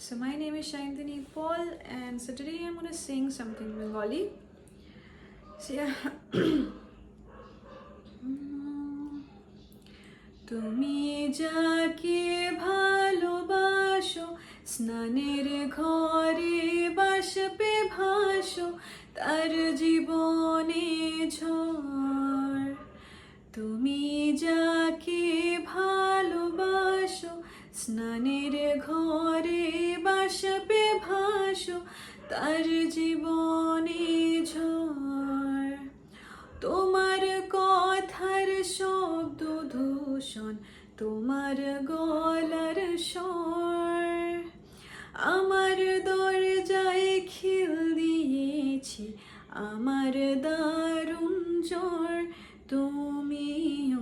So my name is Shantini Paul, and so today I'm gonna sing something Bengali. So yeah. তুমি যাকে ভালোবাসো স্নানের ঘরে বাষ্পে ভাসো তার জীবনে ঝড়। তুমি যাকে ভালোবাসো স্নানের ঘরে বাষ্পে ভাসো তার জীবনে ঝড়। তোমার কথার শব্দ দূষণ, তোমার গলার স্বর আমার দরজায় খিল দিয়েছি, আমার দারুণ জ্বর। তুমি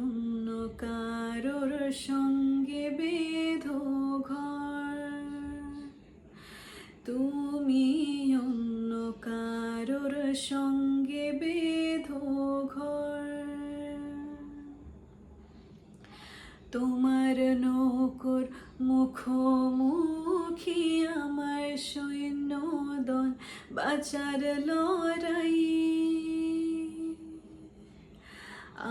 অন্য কারোর সঙ্গে বেঁধো ঘর, তুমি অন্য কারোর সঙ্গে বেঁধো ঘর। তোমার নৌকোর মুখোমুখি আমার সৈন্যদল বাঁচার লড়াই।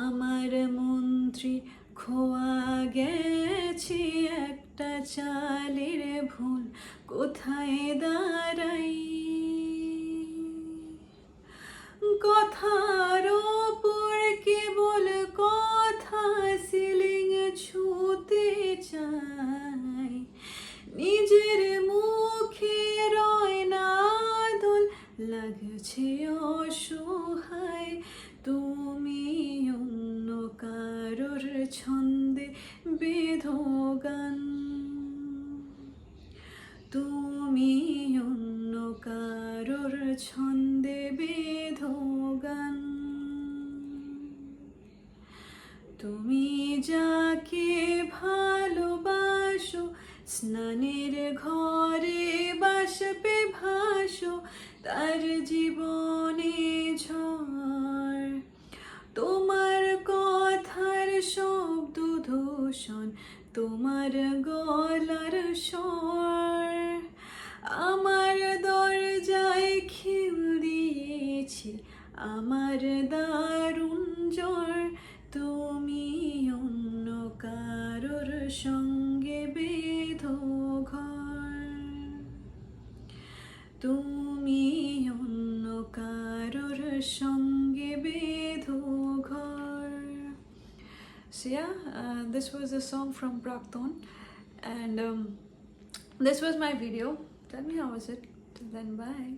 আমার মন্ত্রী খোয়া গেছে একটা চালের ভুল কোথায় দাঁড়াই। কথার ওপর কেবল কথা সিলিং ছুঁতে চাই, নিজের মুখে রয় না দোল লাগছে অসহায়। তুমি অন্য কারোর ছন্দে বেঁধো গান, তুমি অন্য কারোর ছন্দে বেঁধো গান। তুমি যাকে ভালোবাসো স্নানের ঘরে বাষ্পে ভাসো তার জীবনে ঝড়। তোমার কথার শব্দ দূষণ, তোমার গলার স্বর আমার দরজায় খিল দিয়েছি, আমার দারুণ জ্বর। তুমি অন্য কারোর সঙ্গে বেঁধো ঘর, তুমি অন্য কারোর সঙ্গে বেঁধো ঘর। So yeah, this was a song from Prakton, and this was my video. Tell me how was it. Till then, bye.